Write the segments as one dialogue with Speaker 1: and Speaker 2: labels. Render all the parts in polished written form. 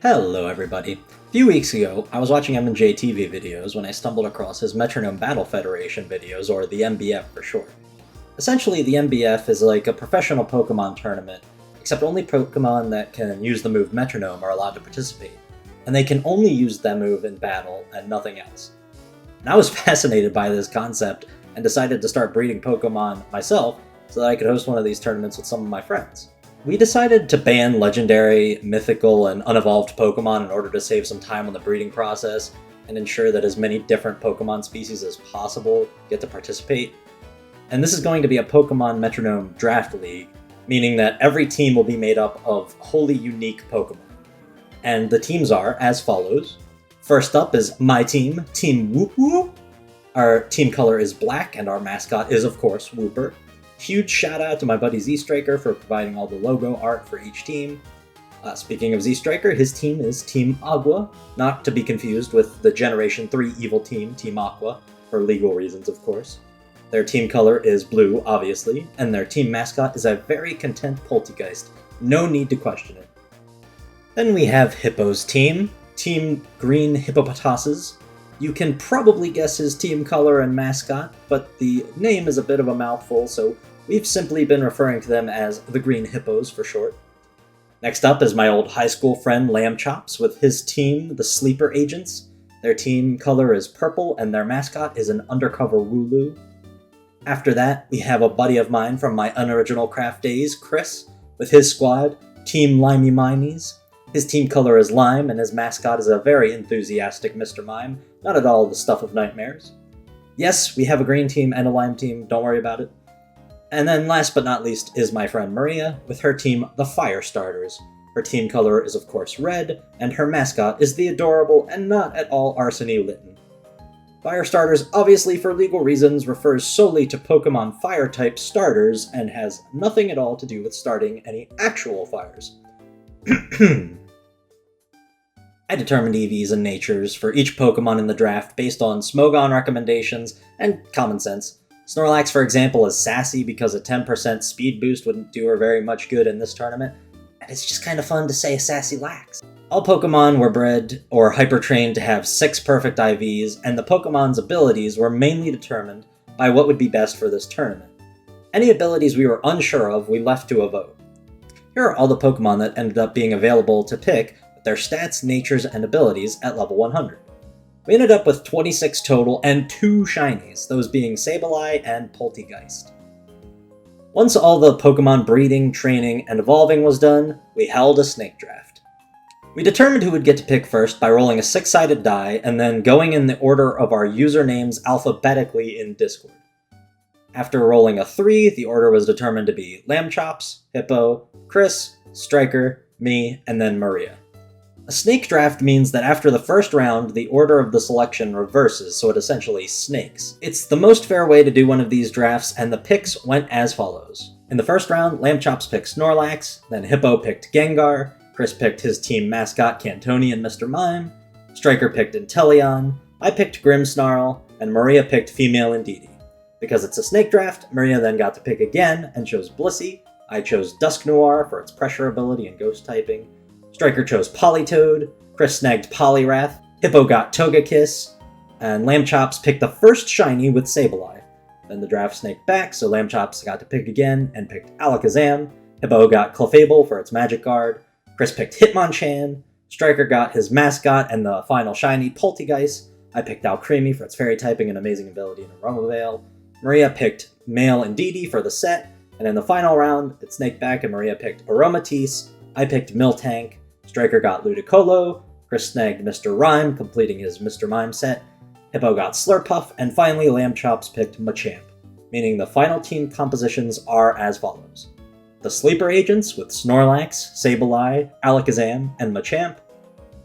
Speaker 1: Hello everybody. A few weeks ago, I was watching MandJTV videos when I stumbled across his Metronome Battle Federation videos, or the MBF for short. Essentially, the MBF is like a professional Pokemon tournament, except only Pokemon that can use the move Metronome are allowed to participate, and they can only use that move in battle and nothing else. And I was fascinated by this concept and decided to start breeding Pokemon myself so that I could host one of these tournaments with some of my friends. We decided to ban legendary, mythical, and unevolved Pokemon in order to save some time on the breeding process and ensure that as many different Pokemon species as possible get to participate. And this is going to be a Pokemon Metronome Draft League, meaning that every team will be made up of wholly unique Pokemon. And the teams are as follows. First up is my team, Team Whoop Whoop. Our team color is black, and our mascot is, of course, Whooper. Huge shout out to my buddy Z-Striker for providing all the logo art for each team. Speaking of Z-Striker, his team is Team Agua, not to be confused with the Generation 3 evil team, Team Aqua, for legal reasons, of course. Their team color is blue, obviously, and their team mascot is a very content Poltergeist. No need to question it. Then we have Hippo's team, Team Green Hippopotases. You can probably guess his team color and mascot, but the name is a bit of a mouthful, so we've simply been referring to them as the Green Hippos for short. Next up is my old high school friend Lamb Chops with his team, the Sleeper Agents. Their team color is purple and their mascot is an undercover Wooloo. After that, we have a buddy of mine from my unoriginal craft days, Chris, with his squad, Team Limey Mimies. His team color is lime and his mascot is a very enthusiastic Mr. Mime, not at all the stuff of nightmares. Yes, we have a green team and a lime team, don't worry about it. And then last but not least is my friend Maria, with her team, the Fire Starters. Her team color is of course red, and her mascot is the adorable and not at all arsony Litten. Fire Starters, obviously for legal reasons, refers solely to Pokemon Fire-type starters and has nothing at all to do with starting any actual fires. I determined EVs and natures for each Pokemon in the draft based on Smogon recommendations and common sense. Snorlax, for example, is sassy because a 10% speed boost wouldn't do her very much good in this tournament, and it's just kind of fun to say a sassy lax. All Pokemon were bred or hyper-trained to have 6 perfect IVs, and the Pokemon's abilities were mainly determined by what would be best for this tournament. Any abilities we were unsure of, we left to a vote. Here are all the Pokemon that ended up being available to pick with their stats, natures, and abilities at level 100. We ended up with 26 total and 2 shinies, those being Sableye and Poltergeist. Once all the Pokemon breeding, training, and evolving was done, we held a snake draft. We determined who would get to pick first by rolling a 6-sided die and then going in the order of our usernames alphabetically in Discord. After rolling a 3, the order was determined to be Lamb Chops, Hippo, Chris, Striker, me, and then Maria. A snake draft means that after the first round, the order of the selection reverses, so it essentially snakes. It's the most fair way to do one of these drafts, and the picks went as follows. In the first round, Lamb Chops picked Snorlax, then Hippo picked Gengar, Chris picked his team mascot Cantoni and Mr. Mime, Striker picked Inteleon, I picked Grimmsnarl, and Maria picked Female Indeedee. Because it's a snake draft, Maria then got to pick again and chose Blissey, I chose Dusknoir for its pressure ability and ghost typing, Striker chose Politoed, Chris snagged Poliwrath, Hippo got Togekiss, and Lamb Chops picked the first shiny with Sableye. Then the draft snaked back, so Lamb Chops got to pick again and picked Alakazam, Hippo got Clefable for its Magic Guard, Chris picked Hitmonchan, Striker got his mascot and the final shiny Poltergeist, I picked Alcremie for its fairy typing and amazing ability in Aroma Veil, Maria picked Male Indeedee for the set, and in the final round, it snaked back and Maria picked Aromatisse, I picked Miltank, Striker got Ludicolo, Chris snagged Mr. Rhyme, completing his Mr. Mime set, Hippo got Slurpuff, and finally Lamb Chops picked Machamp, meaning the final team compositions are as follows. The Sleeper Agents with Snorlax, Sableye, Alakazam, and Machamp,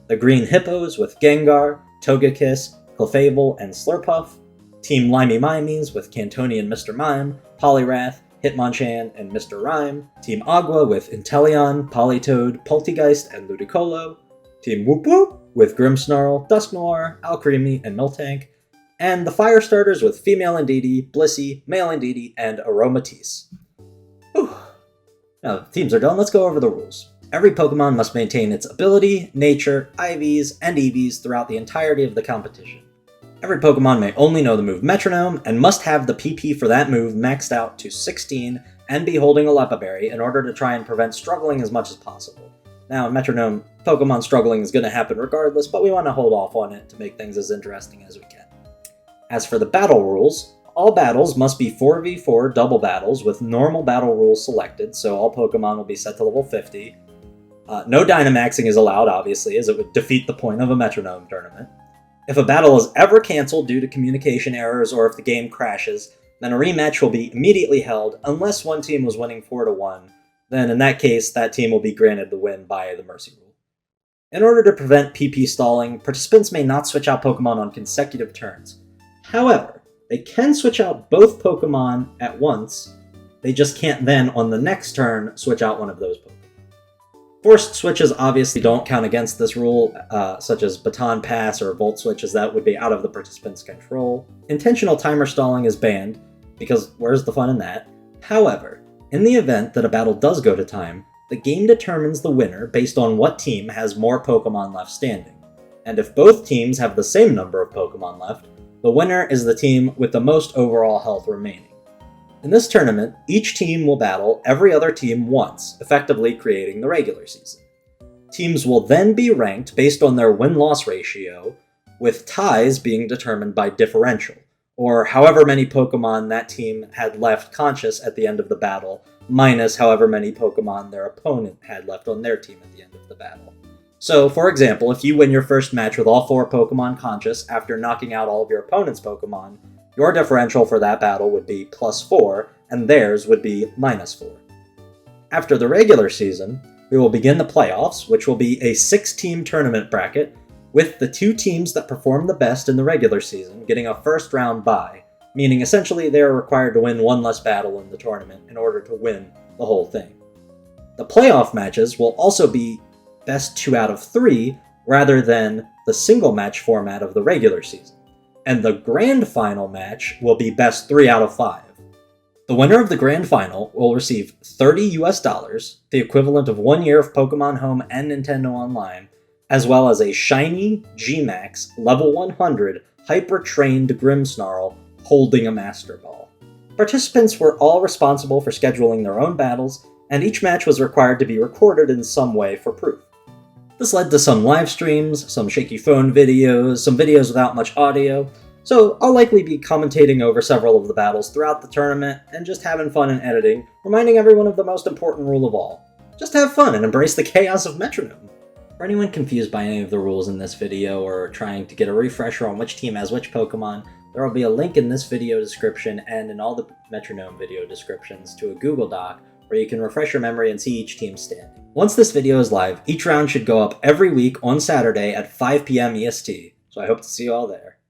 Speaker 1: the Green Hippos with Gengar, Togekiss, Clefable, and Slurpuff, Team Limey Mimies with Cantoni and Mr. Mime, Poliwrath, Hitmonchan, and Mr. Rhyme, Team Agua with Inteleon, Politoed, Poltergeist, and Ludicolo, Team Whoop Whoop with Grimmsnarl, Dusknoir, Alcremie, and Miltank, and the Fire Starters with Female Indeedee, Blissey, Male Indeedee, and Aromatisse. Whew. Now that the teams are done, let's go over the rules. Every Pokemon must maintain its ability, nature, IVs, and EVs throughout the entirety of the competition. Every Pokemon may only know the move Metronome, and must have the PP for that move maxed out to 16 and be holding a Leppa Berry in order to try and prevent struggling as much as possible. Now, in Metronome, Pokemon struggling is going to happen regardless, but we want to hold off on it to make things as interesting as we can. As for the battle rules, all battles must be 4v4 double battles with normal battle rules selected, so all Pokemon will be set to level 50. No Dynamaxing is allowed, obviously, as it would defeat the point of a Metronome tournament. If a battle is ever cancelled due to communication errors or if the game crashes, then a rematch will be immediately held unless one team was winning 4-1. Then in that case, that team will be granted the win by the Mercy Rule. In order to prevent PP stalling, participants may not switch out Pokemon on consecutive turns. However, they can switch out both Pokemon at once, they just can't then, on the next turn, switch out one of those Pokemon. Forced switches obviously don't count against this rule, such as Baton Pass or Volt Switch, as that would be out of the participant's control. Intentional timer stalling is banned, because where's the fun in that? However, in the event that a battle does go to time, the game determines the winner based on what team has more Pokemon left standing. And if both teams have the same number of Pokemon left, the winner is the team with the most overall health remaining. In this tournament, each team will battle every other team once, effectively creating the regular season. Teams will then be ranked based on their win-loss ratio, with ties being determined by differential, or however many Pokemon that team had left conscious at the end of the battle, minus however many Pokemon their opponent had left on their team at the end of the battle. So, for example, if you win your first match with all 4 Pokemon conscious after knocking out all of your opponent's Pokemon, your differential for that battle would be +4, and theirs would be -4. After the regular season, we will begin the playoffs, which will be a 6-team tournament bracket, with the 2 teams that perform the best in the regular season getting a first-round bye, meaning essentially they are required to win one less battle in the tournament in order to win the whole thing. The playoff matches will also be best 2 out of 3, rather than the single-match format of the regular season. And the grand final match will be best 3 out of 5. The winner of the grand final will receive $30, the equivalent of 1 year of Pokemon Home and Nintendo Online, as well as a shiny G-Max level 100 hyper-trained Grimmsnarl holding a Master Ball. Participants were all responsible for scheduling their own battles, and each match was required to be recorded in some way for proof. This led to some live streams, some shaky phone videos, some videos without much audio, so I'll likely be commentating over several of the battles throughout the tournament and just having fun and editing, reminding everyone of the most important rule of all. Just have fun and embrace the chaos of Metronome. For anyone confused by any of the rules in this video or trying to get a refresher on which team has which Pokemon, there will be a link in this video description and in all the Metronome video descriptions to a Google Doc where you can refresh your memory and see each team's standing. Once this video is live, each round should go up every week on Saturday at 5 PM EST, so I hope to see you all there.